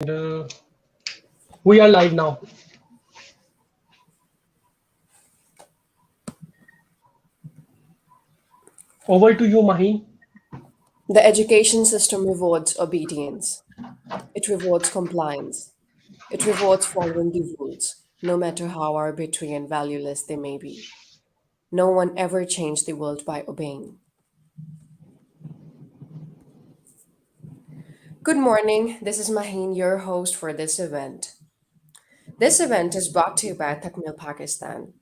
Uh, we are live now. Over to you, Mahin. The education system rewards obedience. It rewards compliance. It rewards following the rules, no matter how arbitrary and valueless they may be. No one ever changed the world by obeying. Good morning. This is Mahin, your host for this event. This event is brought to you by Takmeel Pakistan.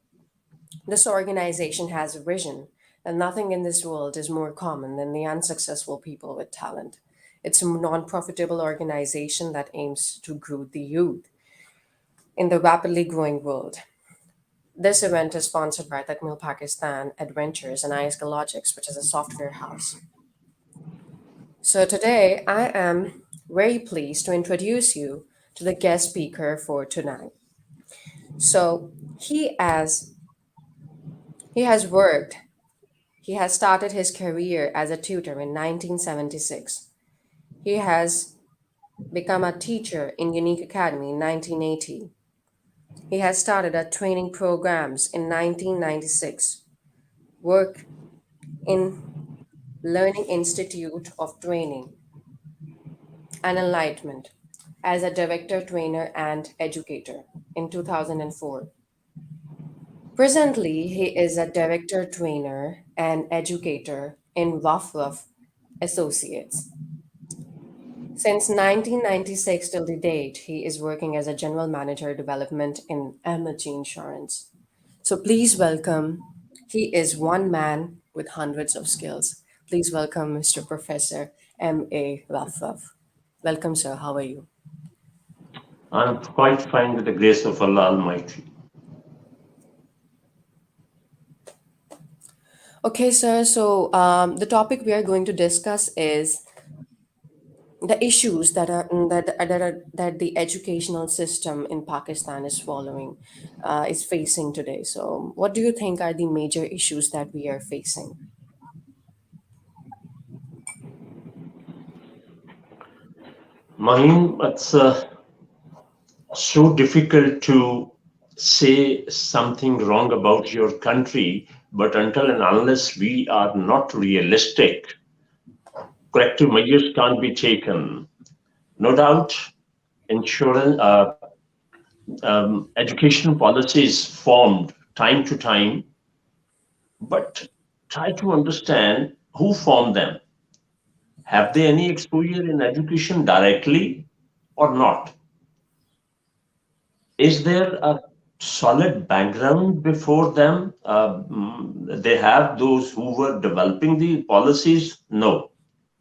This organization has a vision that nothing in this world is more common than the unsuccessful people with talent. It's a non-profitable organization that aims to grow the youth in the rapidly growing world. This event is sponsored by Takmeel Pakistan Adventures and Logics, which is a software house. So today I am very pleased to introduce you to the guest speaker for tonight. So he has worked, he has started his career as a tutor in 1976. He has become a teacher in Unique Academy in 1980. He has started a training programs in 1996, work in Learning Institute of Training and Enlightenment as a director, trainer, and educator in 2004. Presently, he is a director, trainer, and educator in Rufruf Associates. Since 1996 till the date, he is working as a general manager development in Emergency Insurance. So please welcome, he is one man with hundreds of skills. Please welcome Mr. Professor M.A. Rafraf. Welcome, sir. How are you? I'm quite fine with the grace of Allah Almighty. Okay, sir. So the topic we are going to discuss is the issues that the educational system in Pakistan is following, is facing today. So, what do you think are the major issues that we are facing? Mahim, it's so difficult to say something wrong about your country, but until and unless we are not realistic, corrective measures can't be taken. No doubt, insurance, education policies formed time to time, but try to understand who formed them. Have they any exposure in education directly or not? Is there a solid background before them? They have those who were developing the policies? No.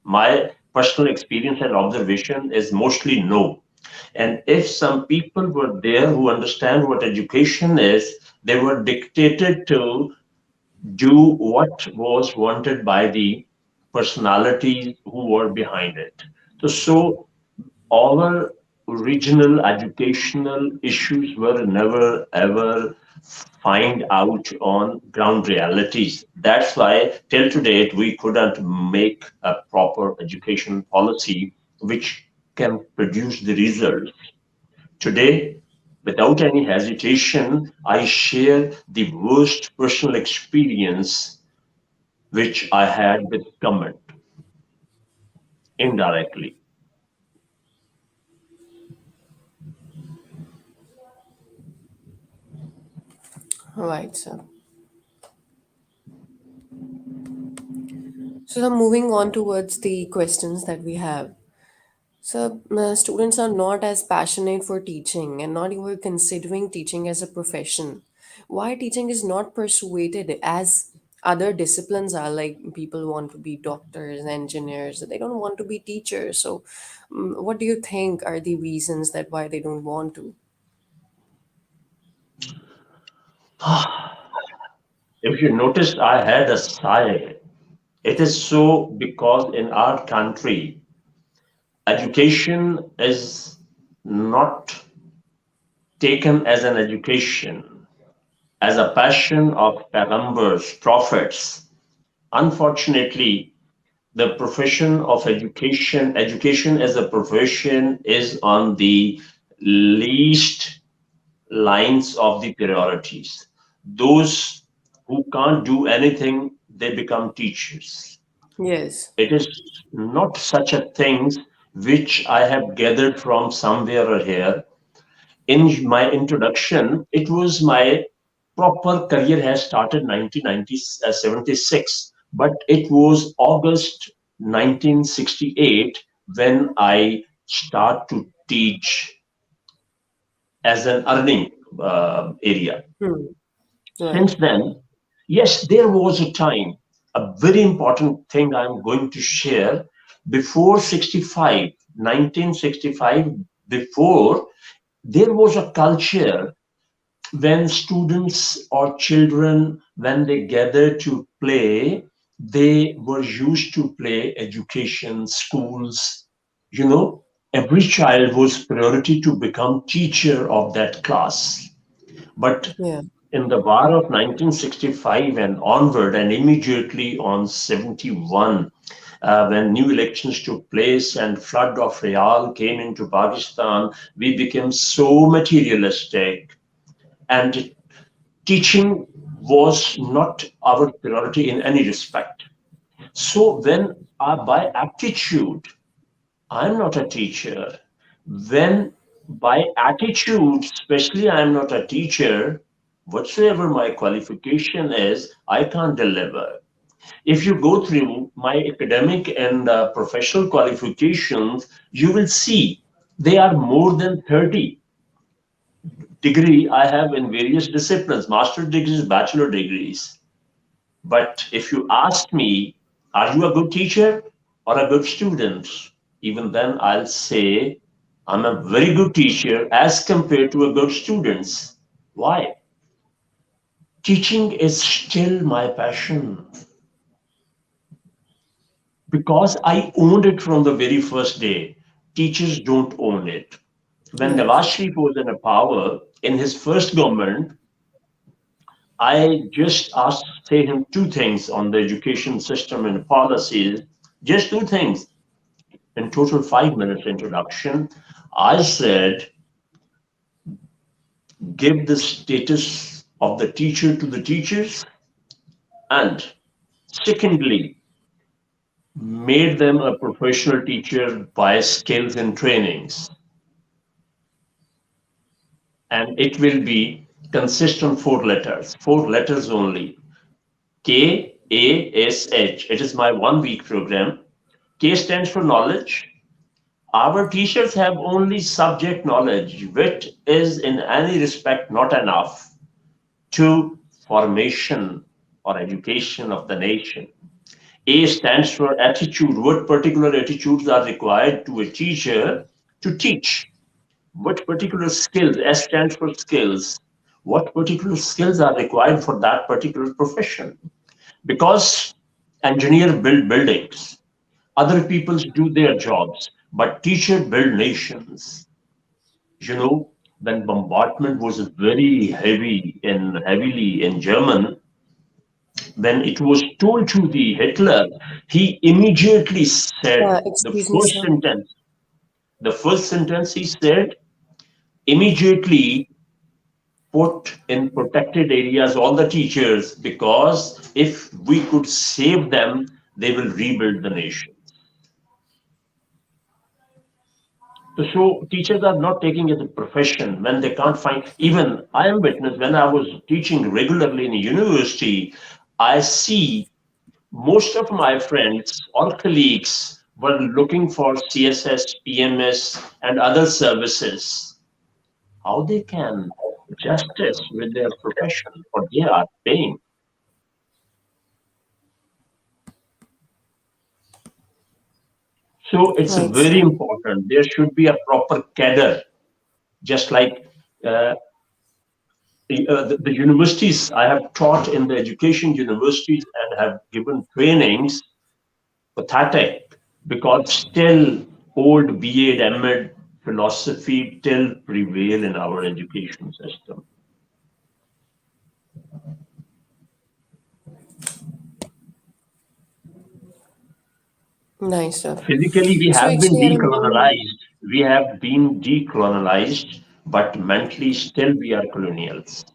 My personal experience and observation is mostly no. And if some people were there who understand what education is, they were dictated to do what was wanted by the personalities who were behind it. So our regional educational issues were never ever find out on ground realities. That's why till to date we couldn't make a proper education policy which can produce the results. Today, without any hesitation, I share the worst personal experience which I had with government indirectly. All right, sir. So, now moving on towards the questions that we have. So, students are not as passionate for teaching and not even considering teaching as a profession. Why teaching is not persuaded as other disciplines are, like people want to be doctors, engineers, they don't want to be teachers. So, what do you think are the reasons that why they don't want to? If you noticed, I had a sigh. It is so because in our country, education is not taken as an education, as a passion of paghambars, prophets. Unfortunately, the profession of education as a profession is on the least lines of the priorities. Those who can't do anything, they become teachers. Yes. It is not such a thing which I have gathered from somewhere or here. In my introduction, it was my proper career has started 1976, but it was August 1968 when I start to teach as an earning area. Hmm. Right. Since then, yes, there was a time, a very important thing I'm going to share. Before 65, 1965, before, there was a culture when students or children, when they gather to play, they were used to play education, schools. You know, every child was priority to become teacher of that class. But Yeah. in the war of 1965 and onward, and immediately on 71, when new elections took place and flood of real came into Pakistan, we became so materialistic, and teaching was not our priority in any respect. So when by aptitude, I'm not a teacher. When by attitude, especially I'm not a teacher, whatsoever my qualification is, I can't deliver. If you go through my academic and professional qualifications, you will see they are more than 30 degree I have in various disciplines, master degrees, bachelor degrees. But if you ask me, are you a good teacher or a good student? Even then, I'll say I'm a very good teacher as compared to a good student. Why? Teaching is still my passion because I owned it from the very first day. Teachers don't own it. When Yes. Nawaz Sharif was in power, in his first government, I just asked say him two things on the education system and policies. Just two things. In total 5 minutes introduction, I said, give the status of the teacher to the teachers, and secondly, made them a professional teacher by skills and trainings. And it will be consist on four letters only. KASH. It is my 1 week program. K stands for knowledge. Our teachers have only subject knowledge, which is in any respect not enough to formation or education of the nation. A stands for attitude. What particular attitudes are required to a teacher to teach? What particular skills? S stands for skills. What particular skills are required for that particular profession? Because engineer build buildings, other people do their jobs, but teacher build nations. You know, when bombardment was very heavily in German, when it was told to the Hitler, he immediately said Excuse me, sir. the first sentence he said, immediately put in protected areas all the teachers, because if we could save them, they will rebuild the nation. So teachers are not taking it a profession when they can't find. Even I am witness when I was teaching regularly in a university, I see most of my friends or colleagues were looking for CSS, PMS, and other services. How they can justice with their profession, what they are paying. So it's Right, very sir. important. There should be a proper cadre, just like uh, the universities. I have taught in the education universities and have given trainings. Pathetic, because still old B.Ed, M.Ed philosophy still prevail in our education system. Nice, sir. Physically, we So have been actually, I don't know. decolonialized. We have been decolonized, but mentally still we are colonials.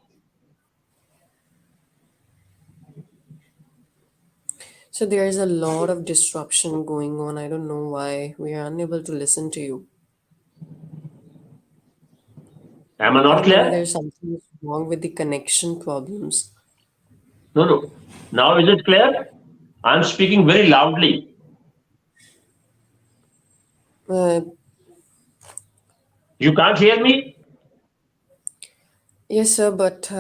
So there is a lot of disruption going on. I don't know why we are unable to listen to you. Am I I not don't know whether clear? something is wrong with the connection problems. No, no. Now is it clear? I'm speaking very loudly. Uh, You can't hear me? yes, sir, but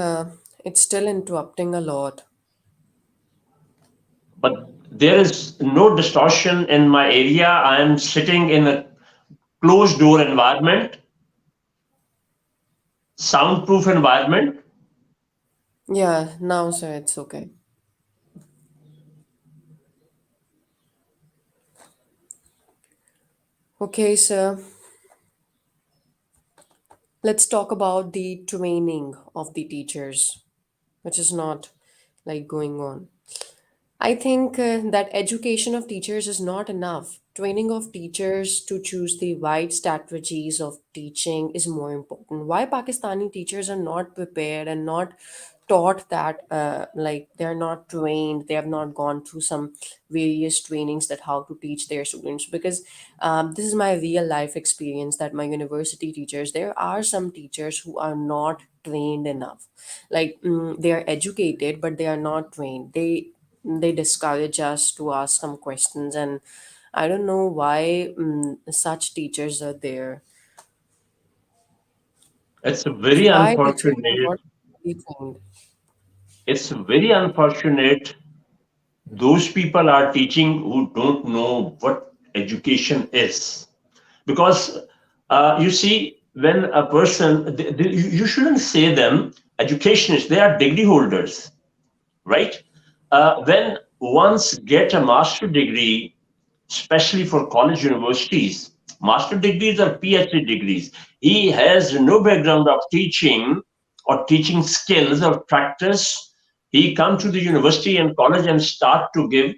it's still interrupting a lot. But there is no distortion in my area. I am sitting in a closed door environment, soundproof environment. Yeah, now, sir, it's okay. Okay, sir. Let's talk about the training of the teachers, which is not like going on. I think that education of teachers is not enough. Training of teachers to choose the right strategies of teaching is more important. Why Pakistani teachers are not prepared and not taught that, like they're not trained, they have not gone through some various trainings that how to teach their students? Because this is my real life experience that my university teachers, there are some teachers who are not trained enough. Like they are educated, but they are not trained. They discourage us to ask some questions, and I don't know why such teachers are there. It's very So why teachers are unfortunate. not really trained? It's very unfortunate. Those people are teaching who don't know what education is. Because you see, when a person, you shouldn't say them educationists, they are degree holders, right? When once get a master degree, especially for college universities, master degrees or PhD degrees, he has no background of teaching or teaching skills or practice. He come to the university and college and start to give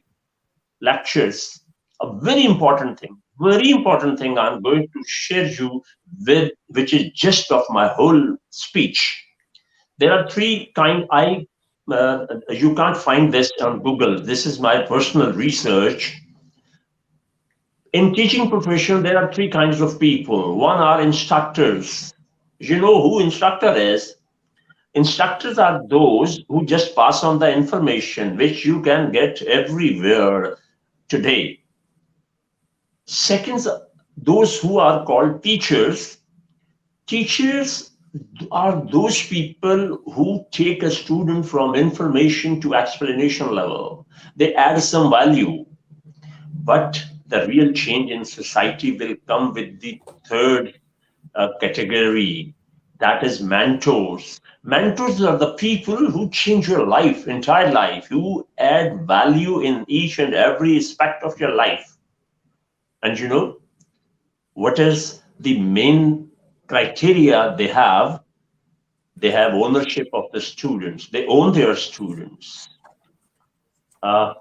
lectures. A very important thing I'm going to share you with, which is gist of my whole speech. There are three kind. You can't find this on Google. This is my personal research. In teaching profession, there are three kinds of people. One are instructors. You know who instructor is? Instructors are those who just pass on the information which you can get everywhere today. Second, those who are called teachers. Teachers are those people who take a student from information to explanation level. They add some value, but the real change in society will come with the third category, that is mentors. Mentors are the people who change your life, entire life, who add value in each and every aspect of your life. And you know, what is the main criteria they have? They have ownership of the students. They own their students. Uh,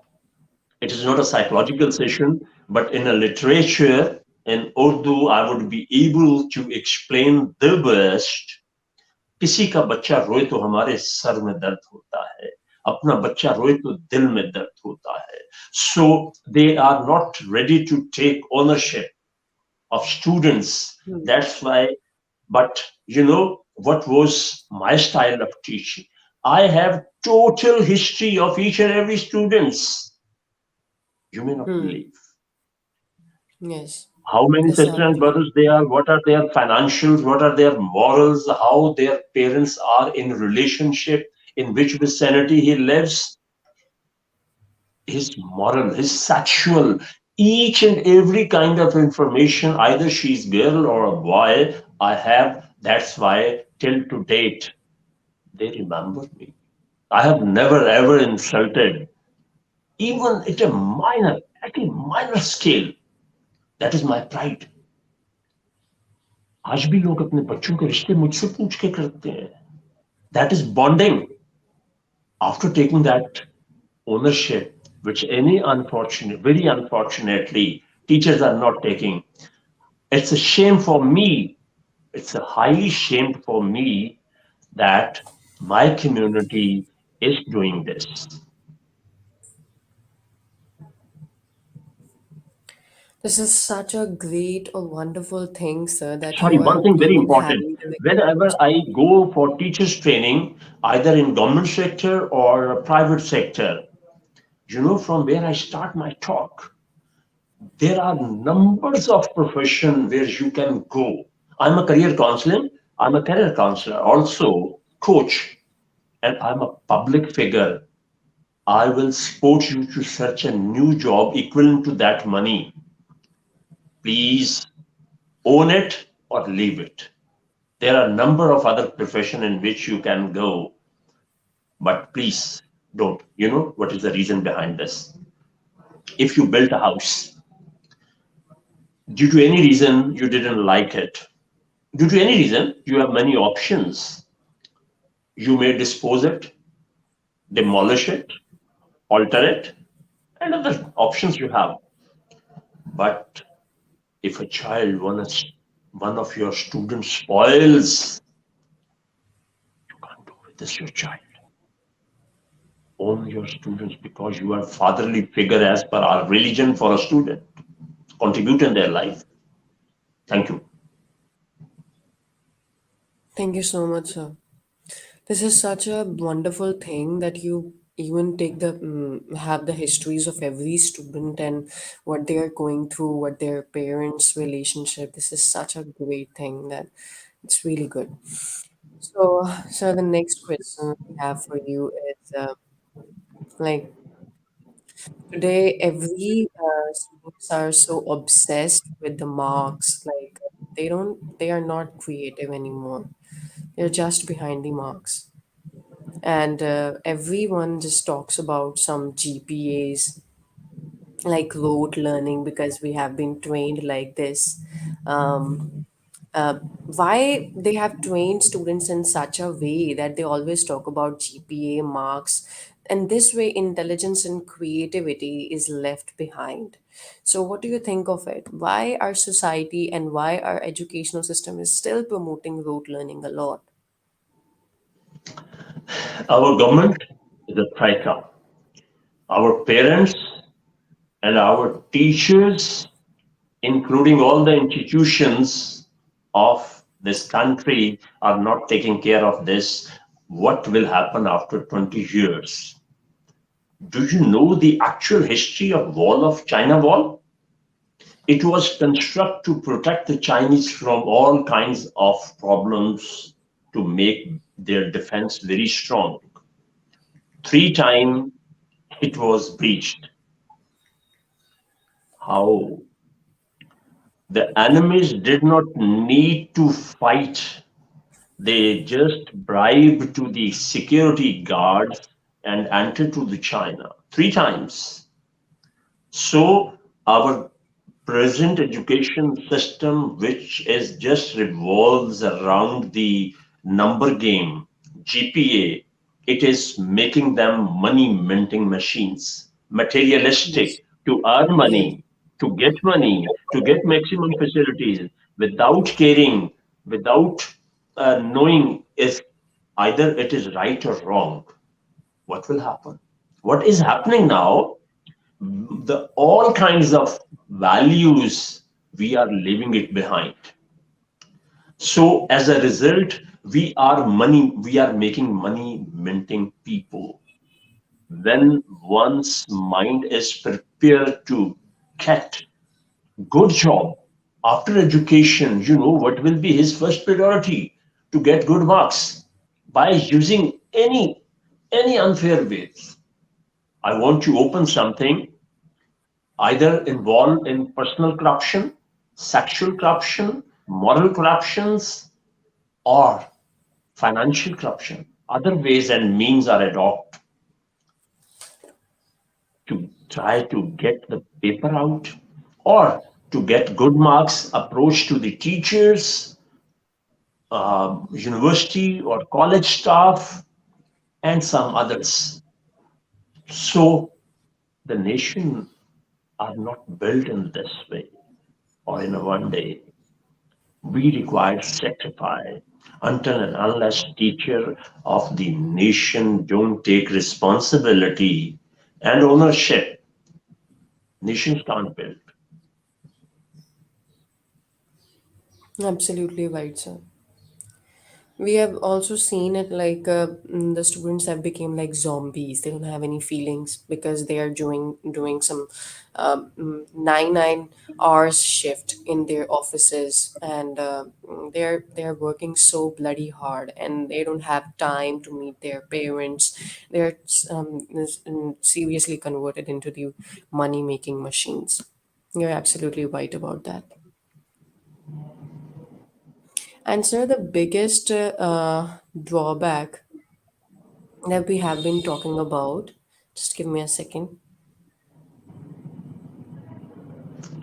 it is not a psychological session, but in a literature, in Urdu, I would be able to explain the best. किसी का बच्चा रोए तो हमारे sir में दर्द होता है, अपना बच्चा रोए तो दिल में दर्द होता है. So they are not ready to take ownership of students. That's why. But you know what was my style of teaching? I have total history of each and every students. You may not believe Yes, how many that's sisters not and believe. brothers they are, what are their financials, what are their morals, how their parents are in relationship, in which vicinity he lives, his moral, his sexual, each and every kind of information, either she's girl or a boy, I have. That's why till to date, they remember me. I have never ever insulted, even at a minor scale. That is my pride. आज भी लोग अपने बच्चों के रिश्ते मुझसे पूछ के करते हैं. That is bonding. After taking that ownership, which very unfortunately, teachers are not taking. It's a shame for me. It's a highly shame for me that my community is doing this. This is such a great or wonderful thing, sir, that Sorry, you one are thing very even important. having the Whenever I go for teachers training, either in government sector or private sector, from where I start my talk, there are numbers of profession where you can go. I'm a career counselor. I'm a career counselor, also coach, and I'm a public figure. I will support you to search a new job equivalent to that money. Please own it or leave it. There are a number of other professions in which you can go, but please don't. You know what is the reason behind this? If you built a house, due to any reason you didn't like it, due to any reason you have many options. You may dispose it, demolish it, alter it, and other options you have. But if a child, one of your students spoils, you can't do with this your child. Own your students because you are fatherly figure as per our religion for a student. Contribute in their life. Thank you. Thank you so much, sir. This is such a wonderful thing that you even take the have the histories of every student and what they are going through, what their parents' relationship. This is such a great thing that it's really good. So the next question we have for you is like today, every students are so obsessed with the marks, like they are not creative anymore. They're just behind the marks. And everyone just talks about some GPAs, like rote learning, because we have been trained like this. Um, why they have trained students in such a way that they always talk about GPA marks, and this way intelligence and creativity is left behind. So what do you think of it? Why our society and why our educational system is still promoting rote learning a lot? Our government is a traitor. Our parents and our teachers, including all the institutions of this country, are not taking care of this. What will happen after 20 years? Do you know the actual history of Wall of China Wall? It was constructed to protect the Chinese from all kinds of problems to make their defense very strong. Three times it was breached. How? The enemies did not need to fight. They just bribed to the security guards and entered to the China three times. So our present education system, which is just revolves around the number game, GPA, it is making them money minting machines, Yes. materialistic, to earn Yes. money, to get maximum facilities without caring, without knowing if either it is right or wrong. What will happen? What is happening now, the all kinds of values, we are leaving it behind. So as a result, we are making money minting people. When one's mind is prepared to get good job after education, what will be his first priority? To get good marks by using any unfair ways. I want to open something either involved in personal corruption, sexual corruption, moral corruptions, or financial corruption. Other ways and means are adopted to try to get the paper out or to get good marks, approach to the teachers, university or college staff, and some others. So the nation are not built in this way or in a one day. We require sacrifice until and unless teacher of the nation don't take responsibility and ownership, nations can't build. Absolutely right, sir. We have also seen it like the students have become like zombies. They don't have any feelings because they are doing some 9 hours shift in their offices, and they're working so bloody hard, and they don't have time to meet their parents. They're seriously converted into the money making machines. You're absolutely right about that. And sir, the biggest drawback that we have been talking about, just give me a second.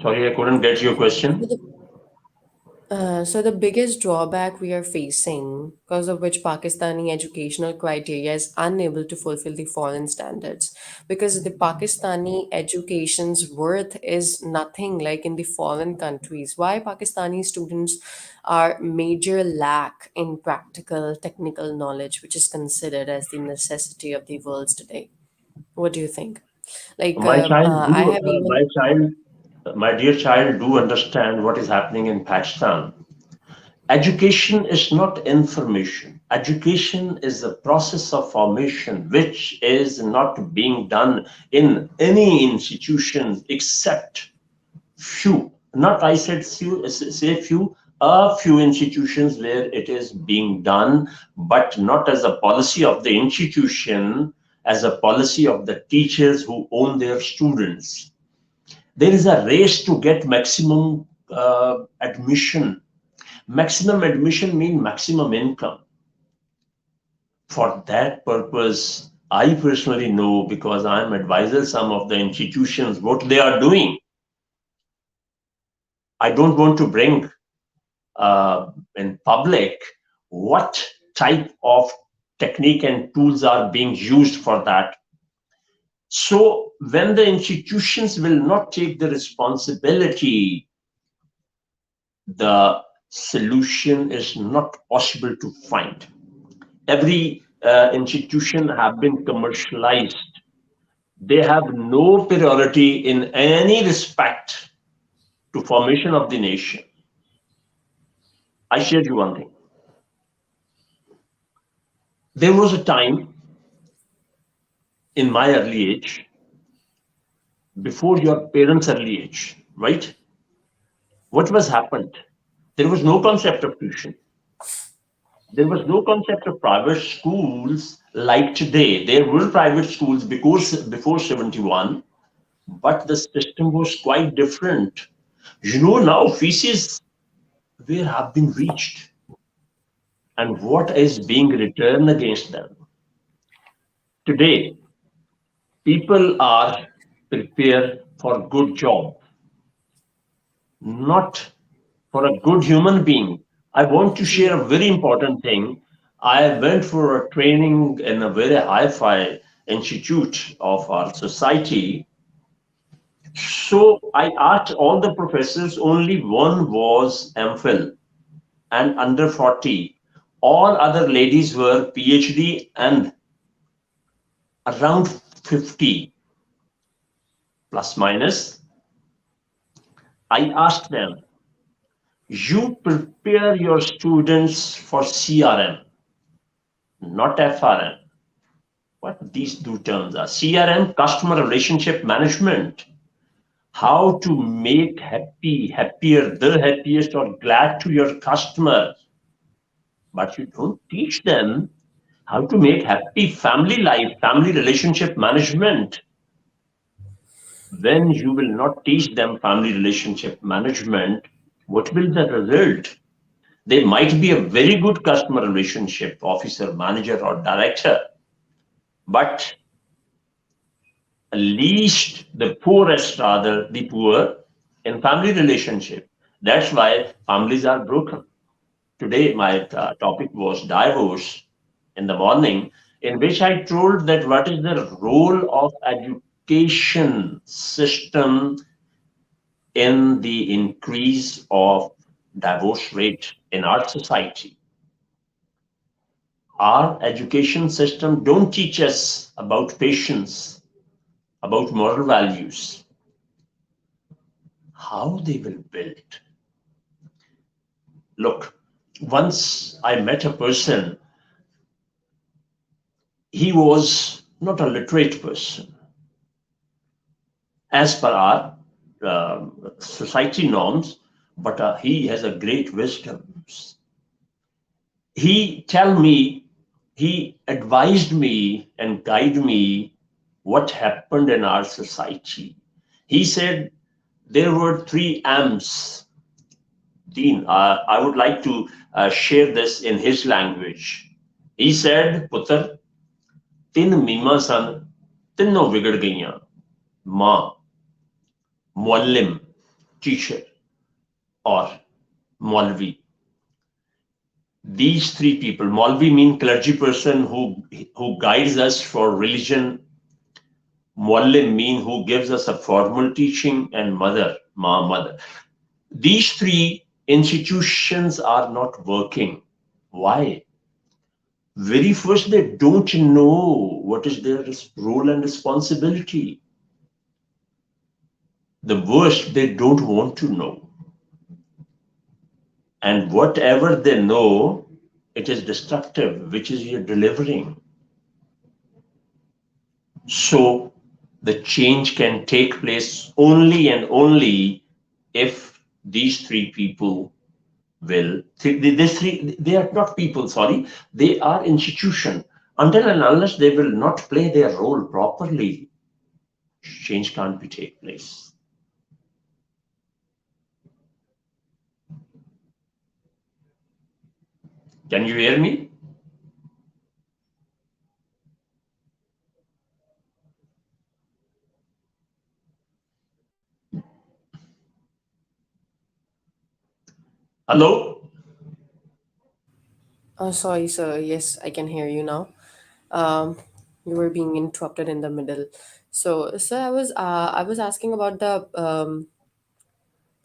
Sorry, I couldn't get your So question. the, so the biggest drawback we are facing, because of which Pakistani educational criteria is unable to fulfill the foreign standards, because the Pakistani education's worth is nothing like in the foreign countries. Why Pakistani students are major lack in practical technical knowledge, which is considered as the necessity of the world today. What do you think? Like My child I do, have even my dear child, do understand what is happening in Pakistan. Education is not information. Education is a process of formation which is not being done in any institution except few. Not I said few, say few, a few institutions where it is being done, but not as a policy of the institution, as a policy of the teachers who own their students. There is a race to get maximum admission. Maximum admission means maximum income. For that purpose, I personally know because I'm advisor some of the institutions what they are doing. I don't want to bring in public what type of technique and tools are being used for that. So when the institutions will not take the responsibility, the solution is not possible to find. Every institution have been commercialized. They have no priority in any respect to formation of the nation. I share you one thing. There was a time in my early age, before your parents' early age, right? What was happened? There was no concept of tuition. There was no concept of private schools like today. There were private schools before 71, but the system was quite different. You know, now fees where have been reached and what is being returned against them. Today, people are prepared for good job, not for a good human being. I want to share a very important thing. I went for a training in a very hi-fi institute of our society. So I asked all the professors, only one was MPhil and under 40. All other ladies were PhD and around 50 plus minus. I asked them, you prepare your students for CRM, not FRM. What these two terms are. CRM, customer relationship management. How to make happier, the happiest or glad to your customer. But you don't teach them how to make happy family life, family relationship management. When you will not teach them family relationship management, what will the result? They might be a very good customer relationship officer, manager, or director, but least the poorest, rather the poor in family relationship. That's why families are broken. Today, my topic was divorce in the morning, in which I told that what is the role of education system in the increase of divorce rate in our society. Our education system don't teach us about patience, about moral values, how they will build. Look, once I met a person, he was not a literate person. As per our society norms, but he has a great wisdom. He advised me and guided me what happened in our society. He said there were 3 M's. Dean, I would like to share this in his language. He said, Putter, 3 मीमां सन, तीनों बिगड़ गईयां. मां, Muallem, teacher, or Maulvi. These 3 people, Maulvi mean clergy person who guides us for religion. Muallim mean who gives us a formal teaching, and mother, mother. These 3 institutions are not working. Why? Very first, they don't know what is their role and responsibility. The worst, they don't want to know. And whatever they know, it is destructive, which is you're delivering. So the change can take place only and only if these 3 people will, they are not people, sorry, they are institution. Until and unless they will not play their role properly, change can't be take place. Can you hear me? Hello? Sorry, sir. Yes, I can hear you now. You were being interrupted in the middle. So, sir, I was asking about the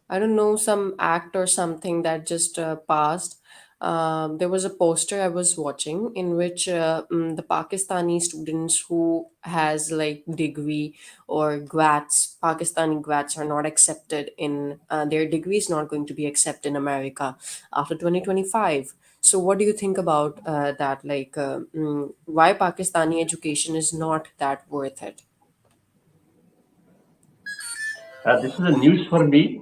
I don't know, some act or something that just passed. There was a poster I was watching in which the Pakistani students who has like degree or GWATs, Pakistani GWATs are not accepted in their degree is not going to be accepted in America after 2025. So what do you think about that? Like, why Pakistani education is not that worth it? This is a news for me.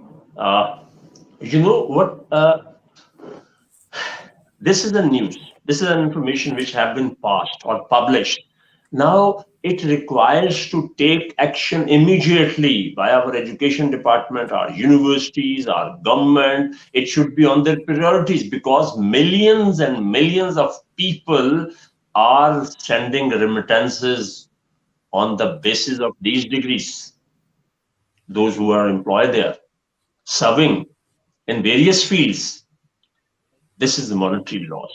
You know what? This is the news. This is an information which have been passed or published. Now it requires to take action immediately by our education department, our universities, our government. It should be on their priorities because millions and millions of people are sending remittances on the basis of these degrees. Those who are employed there, serving in various fields. This is the monetary loss.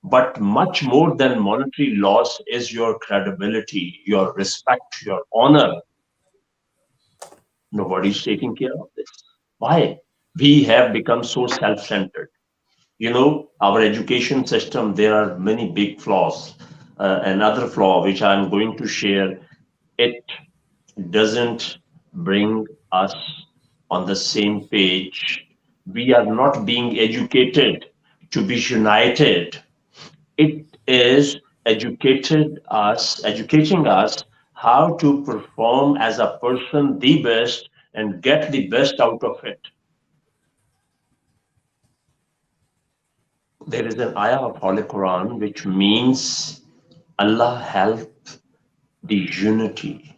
But much more than monetary loss is your credibility, your respect, your honor. Nobody's taking care of this. Why? We have become so self-centered. You know, our education system, there are many big flaws. Another flaw, which I'm going to share, it doesn't bring us on the same page. We are not being educated to be united. It is educating us how to perform as a person the best and get the best out of it. There is an ayah of Holy Quran which means Allah help the unity.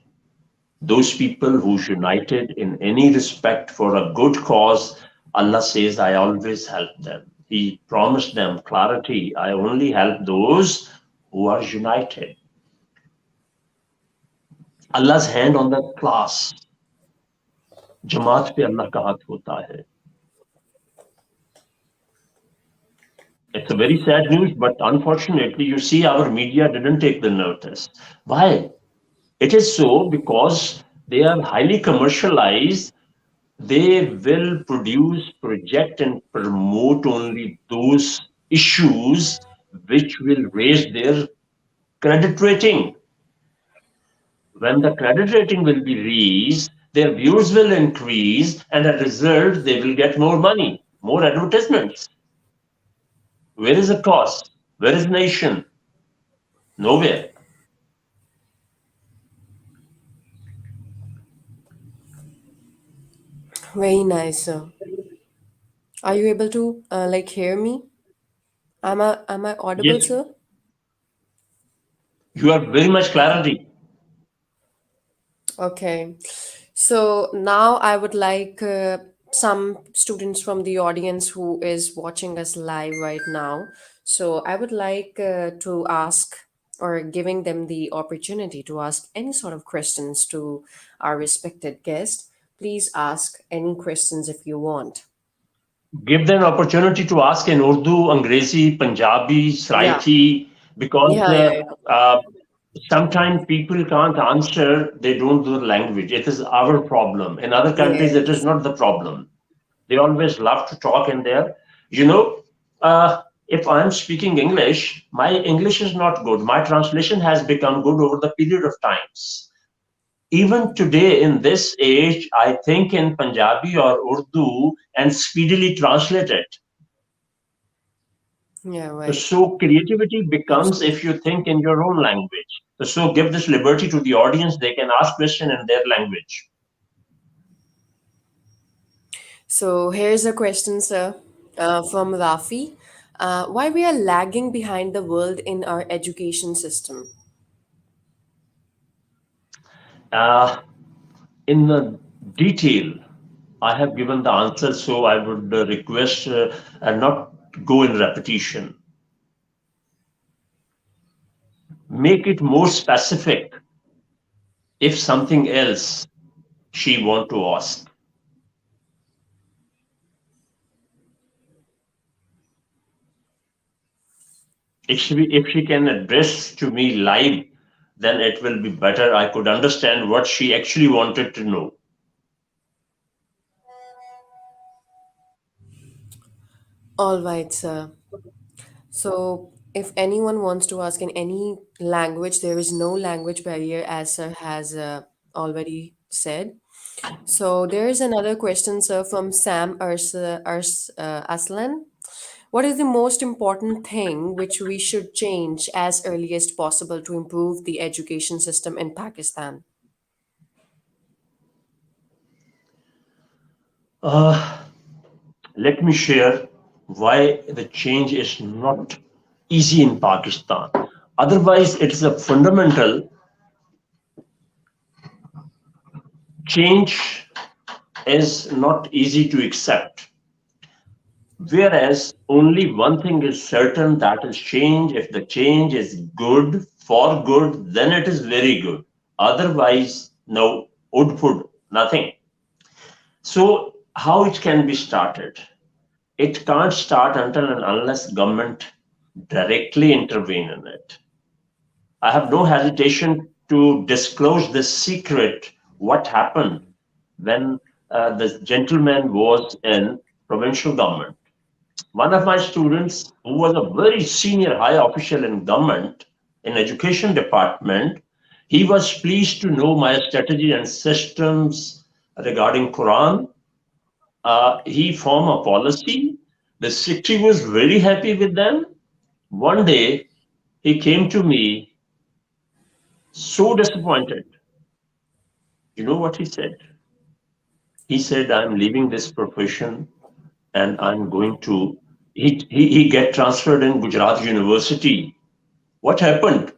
Those people who united in any respect for a good cause, Allah says, I always help them. He promised them clarity. I only help those who are united. Allah's hand on the class. जमात पे अल्लाह का हाथ होता है. It's a very sad news, but unfortunately, you see, our media didn't take the notice. Why? It is so because they are highly commercialized. They will produce, project, and promote only those issues which will raise their credit rating. When the credit rating will be raised, their views will increase, and as a result, they will get more money, more advertisements. Where is the cost? Where is nation? Nowhere. Very nice, sir. Are you able to like hear me? Am I audible, Yes, sir? you are very much clarity. Okay. So now I would like some students from the audience who is watching us live right now. So I would like to ask or giving them the opportunity to ask any sort of questions to our respected guest. Please ask any questions if you want. Give them opportunity to ask in Urdu, Angrezi, Punjabi, Yeah. Saraiki, because Yeah, yeah, yeah. sometimes people can't answer, they don't know the language. It is our problem. In other countries, it is Yes. not the problem. They always love to talk in there. You know, if I'm speaking English, my English is not good. My translation has become good over the period of times. Even today, in this age, I think in Punjabi or Urdu and speedily translate it. Yeah, right. So creativity becomes if you think in your own language. So give this liberty to the audience. They can ask question in their language. So here's a question, sir, from Rafi. Why we are lagging behind the world in our education system? Uh, in the detail, I have given the answer, so I would request and not go in repetition. Make it more specific if something else she want to ask. If she can address to me live, then it will be better. I could understand what she actually wanted to know. All right, sir. So if anyone wants to ask in any language, there is no language barrier, as sir has already said. So there is another question, sir, from Sam Aslan. What is the most important thing which we should change as early as possible to improve the education system in Pakistan? Uh, Let me share why the change is not easy in Pakistan. Otherwise, it is a fundamental change is not easy to accept. Whereas only one thing is certain, that is change. If the change is good for good, then it is very good. Otherwise, no, would nothing. So how it can be started? It can't start until and unless government directly intervene in it. I have no hesitation to disclose this secret, what happened when this gentleman was in provincial government. One of my students, who was a very senior high official in government, in education department, he was pleased to know my strategy and systems regarding Quran. He formed a policy. The secretary was very happy with them. One day, he came to me so disappointed. You know what he said? He said, I'm leaving this profession and I'm going to, he get transferred in Gujarat University. What happened?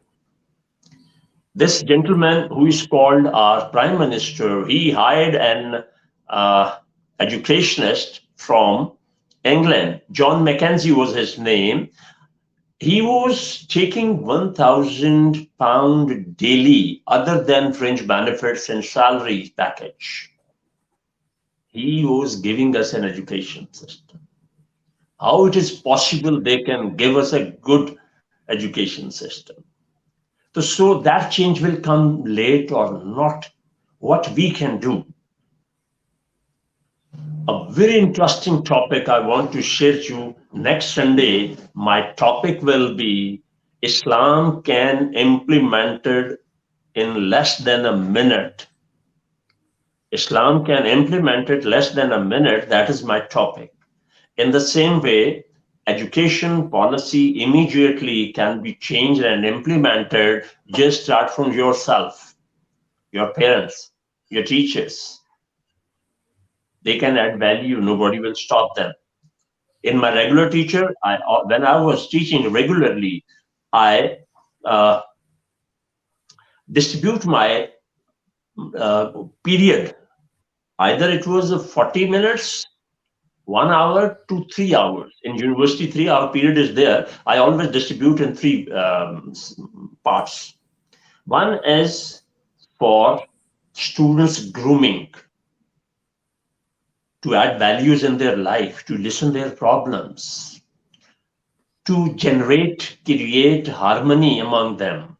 This gentleman who is called our prime minister, he hired an educationist from England. John Mackenzie was his name. He was taking £1,000 daily, other than fringe benefits and salary package. He was giving us an education system. How it is possible they can give us a good education system? So that change will come late or not. What we can do. A very interesting topic I want to share to you next Sunday. My topic will be Islam can implemented in less than a minute. Islam can implement it less than a minute. That is my topic. In the same way, education policy immediately can be changed and implemented. Just start from yourself, your parents, your teachers. They can add value. Nobody will stop them. In my regular teacher, when I was teaching regularly, I distribute my period. Either it was 40 minutes, 1 hour to 3 hours. In university, 3-hour period is there. I always distribute in 3 parts. One is for students grooming, to add values in their life, to listen their problems, to create harmony among them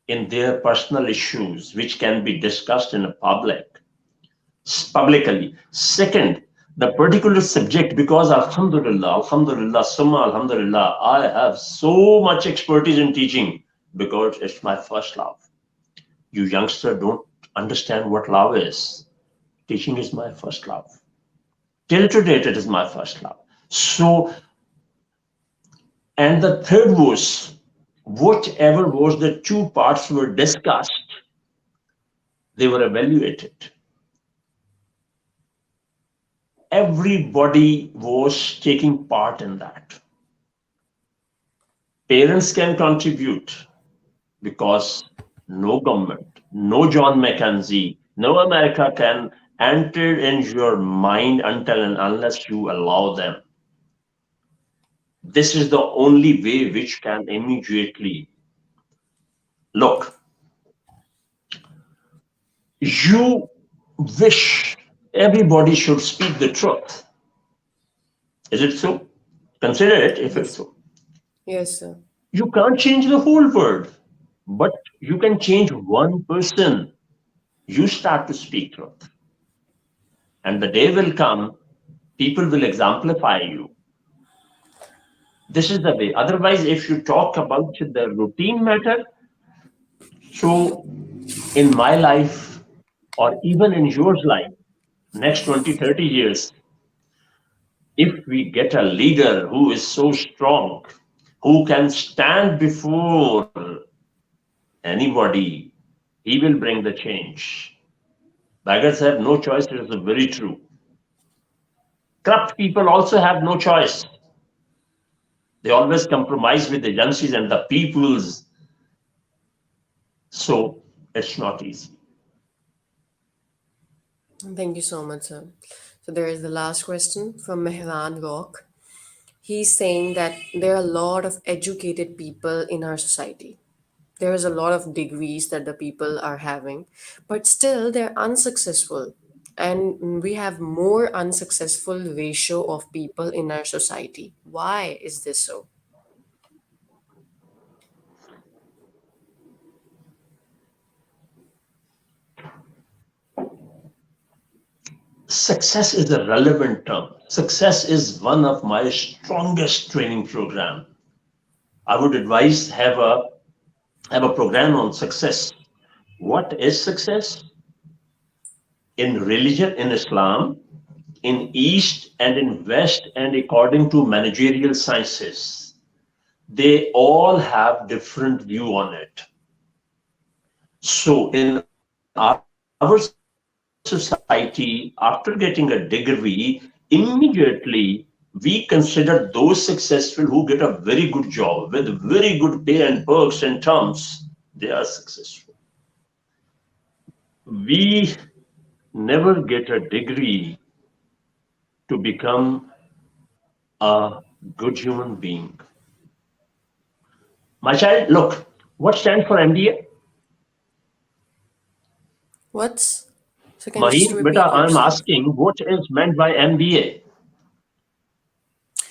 in their personal issues, which can be discussed in publicly. Second, the particular subject, because alhamdulillah, summa alhamdulillah, I have so much expertise in teaching because it's my first love. You youngster don't understand what love is. Teaching is my first love. Till to date, it is my first love. So, and the third was, whatever was the 2 parts were discussed, they were evaluated. Everybody was taking part in that. Parents can contribute because no government, no John McKenzie, no America can enter in your mind until and unless you allow them. This is the only way which can immediately look. You wish everybody should speak the truth. Is it so? Consider it if it's so. Yes, sir. You can't change the whole world, but you can change one person. You start to speak truth. And the day will come, people will exemplify you. This is the way. Otherwise, if you talk about the routine matter, so in my life, or even in yours life, next 20, 30 years, if we get a leader who is so strong, who can stand before anybody, he will bring the change. Beggars have no choice, it is very true. Corrupt people also have no choice. They always compromise with the agencies and the peoples. So it's not easy. Thank you so much, sir. So there is the last question from Mehran Rock. He's saying that there are a lot of educated people in our society. There is a lot of degrees that the people are having, but still they're unsuccessful. And we have more unsuccessful ratio of people in our society. Why is this so? Success is a relevant term. Success is one of my strongest training program. I would advise have a program on success. What is success? In religion, in Islam, in East and in West, and according to managerial sciences, they all have different view on it. So in our society, after getting a degree, immediately we consider those successful who get a very good job with very good pay and perks and terms, they are successful. We never get a degree to become a good human being. My child, look, what stands for MBA? What's so can you just Maheen, repeat beta, I'm yourself? asking what is meant by MBA?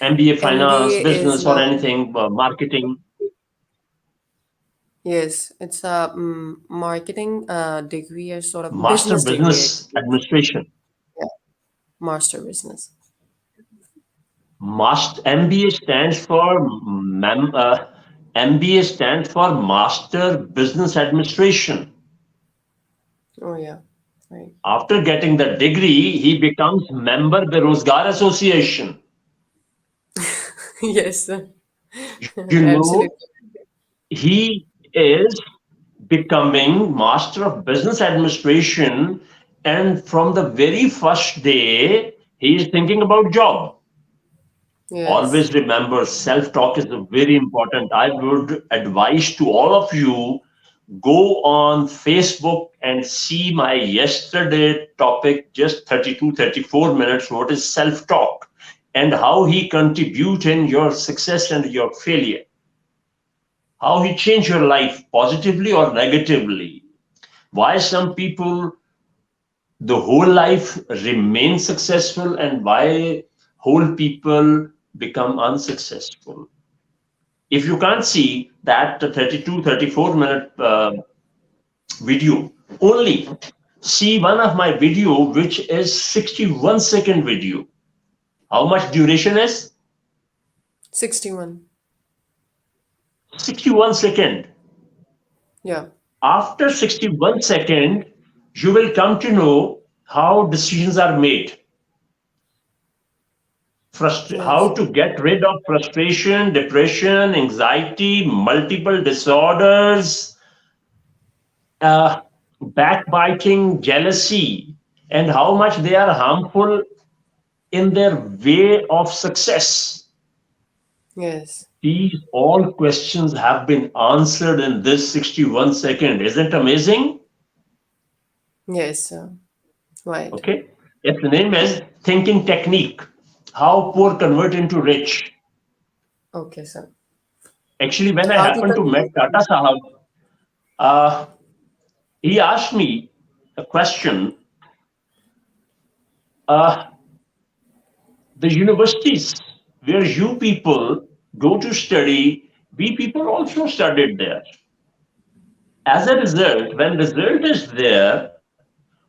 MBA finance, MBA is business, or anything, marketing. Yes, it's a marketing degree or sort of Master business degree Business actually. Administration. Yeah, master business. MBA stands for MBA stands for Master Business Administration. Oh yeah, right. After getting the degree, he becomes member Berozgar Association. Yes, You know, absolutely. he is becoming Master of Business Administration, and from the very first day, he is thinking about job. Yes, Always remember, self-talk is very important. I would advise to all of you, go on Facebook and see my yesterday topic, just 34 minutes, what is self-talk and how he contribute in your success and your failure, how he change your life positively or negatively, why some people the whole life remain successful and why whole people become unsuccessful. If you can't see that 34 minute video, only see one of my video which is 61-second video. How much duration is? 61. 61 second. Yeah. After 61 second, you will come to know how decisions are made, Yes. how to get rid of frustration, depression, anxiety, multiple disorders, uh, backbiting, jealousy, and how much they are harmful in their way of success. Yes. These all questions have been answered in this 61 second. Isn't it amazing? Yes. Right. Okay. Its name is Thinking Technique. How poor convert into rich. Okay, sir. Actually, when I How to happened to meet convert? Tata Sahab, uh, he asked me a question. Uh, the universities where you people go to study, we people also studied there. As a result, when result is there,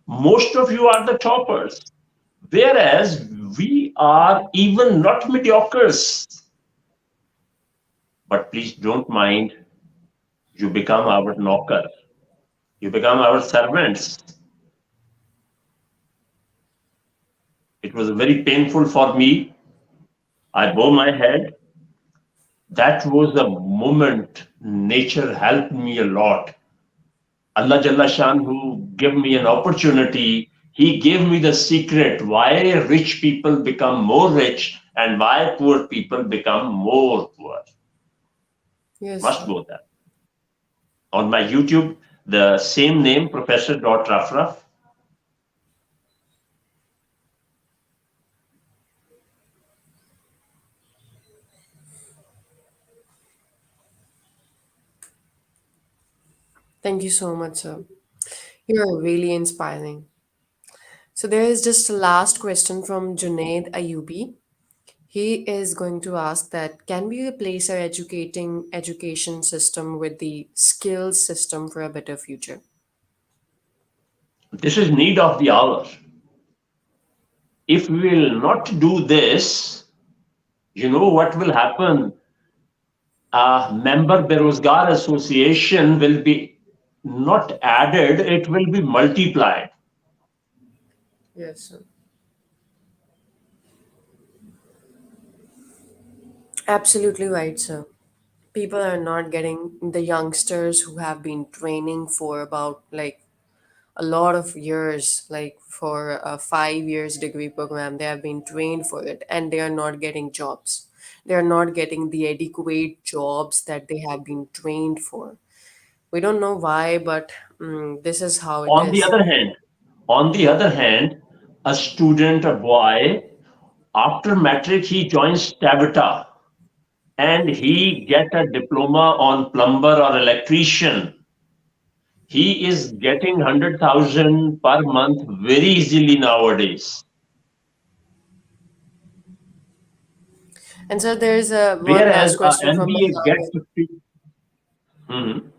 most of you are the toppers, whereas we are even not mediocres. But please don't mind, you become our knocker, you become our servants. It was very painful for me. I bow my head. That was a moment nature helped me a lot. Allah Jalla Shan who gave me an opportunity, he gave me the secret why rich people become more rich and why poor people become more poor. Yes, Must sir. go there. On my YouTube, the same name, Professor Rufruf. Thank you so much, sir. You're really inspiring. So there is just a last question from Junaid Ayubi. He is going to ask that can we replace our education system with the skills system for a better future? This is need of the hour. If we will not do this, you know what will happen? A member Berozgar Association will be not added, it will be multiplied. Yes, sir. Absolutely right, sir. People are not getting the youngsters who have been training for about like a lot of years, like for a 5 years degree program. They have been trained for it and they are not getting jobs. They are not getting the adequate jobs that they have been trained for. We don't know why, but this is how it On the is. other hand, on the other hand, a student, a boy, after matric, he joins Tabata and he get a diploma on plumber or electrician. He is getting 100,000 per month very easily nowadays. And so there's a one last Whereas a question from MBA Mohammed. gets 50. Mhm.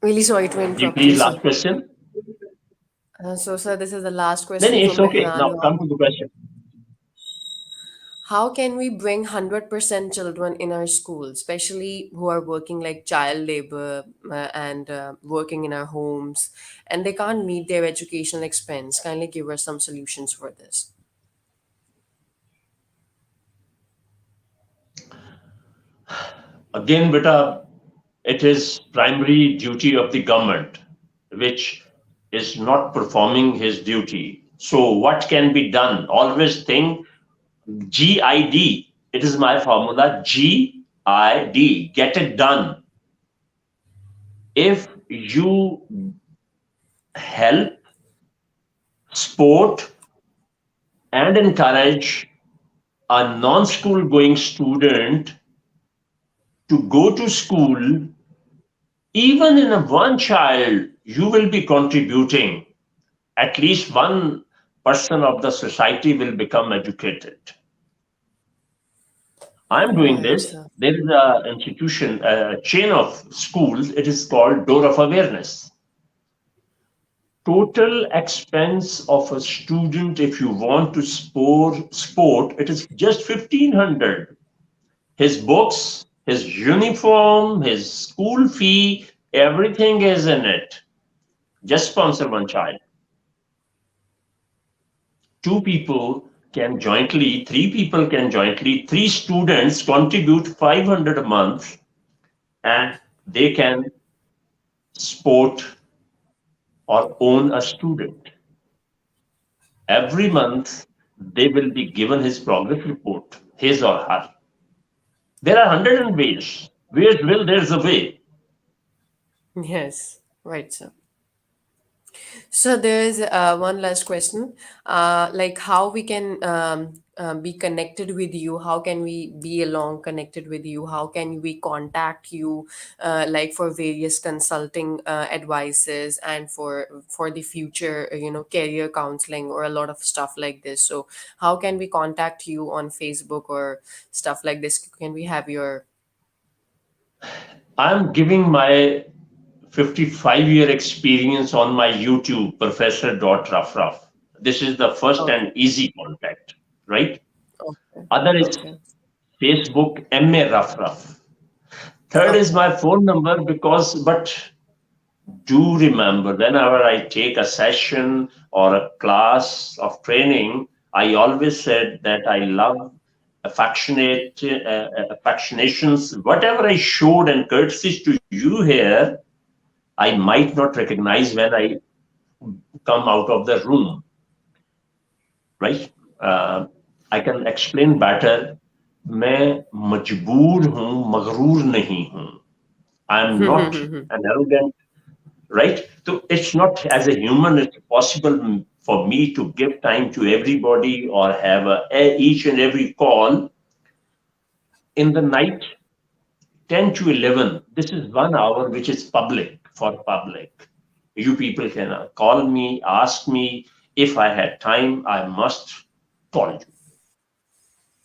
Really sorry to Ji, interrupt please, you, last sir. question. So, sir, this is the last No, question it's from okay. Now Mehran. come to the question. How can we bring 100% children in our school, especially who are working like child labor and working in our homes, and they can't meet their educational expense? Kindly give us some solutions for this. Again, beta, it is primary duty of the government, which is not performing his duty. So what can be done? Always think GID. It is my formula, GID, get it done. If you help, support, and encourage a non-school going student to go to school, even in a one child, you will be contributing. At least one person of the society will become educated. I'm doing Right, this. sir. There is an institution, a chain of schools. It is called Door of Awareness. Total expense of a student, if you want to sport, it is just 1,500. His books, his uniform, his school fee, everything is in it. Just sponsor one child. Two people can jointly, three people can jointly, three students contribute 500 a month, and they can support or own a student. Every month, they will be given his progress report, his or her. There are 100 ways. Where's will, there's a way. Yes, right, sir. So there's one last question, like how we can be connected with you. How can we be along connected with you? How can we contact you, like for various consulting advices and for the future, career counseling or a lot of stuff like this. So how can we contact you on Facebook or stuff like this? Can we have your? I'm giving my 55-year experience on my YouTube, Professor Rufruf. This is the first Okay. and easy contact, right? Okay. Other is Okay. Facebook MA Rufruf. Third is Okay. my phone number but do remember whenever I take a session or a class of training, I always said that I love affectionations. Whatever I showed and courtesies to you here, I might not recognize when I come out of the room, right? I can explain better. मैं मजबूर हूं मगरूर नहीं हूं. I'm not an arrogant, right? So it's not as a human, it's possible for me to give time to everybody or have each and every call in the night 10 to 11. This is 1 hour which is public for public. You people can call me, ask me. If I had time, I must call you.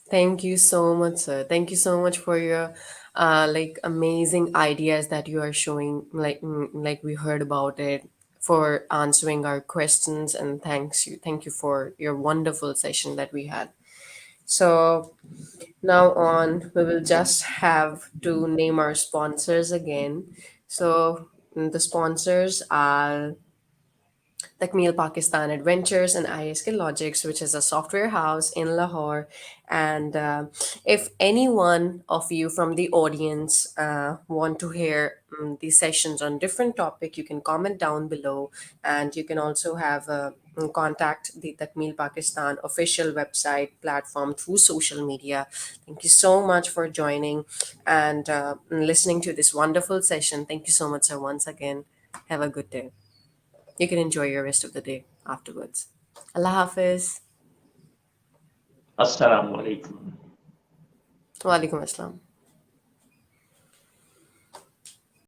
Thank you so much, sir. Thank you so much for your like amazing ideas that you are showing. Like we heard about it, for answering our questions, and thank you for your wonderful session that we had. So now on, we will just have to name our sponsors again. So the sponsors are Takmeel Pakistan Adventures and ISK Logics, which is a software house in Lahore. And if anyone of you from the audience want to hear these sessions on different topic, you can comment down below, and you can also have contact the Takmeel Pakistan official website platform through social media. Thank you so much for joining and listening to this wonderful session. Thank you so much, sir, once again. Have a good day. You can enjoy your rest of the day afterwards. Allah Hafiz. Assalamu alaikum. Wa alaikum assalam.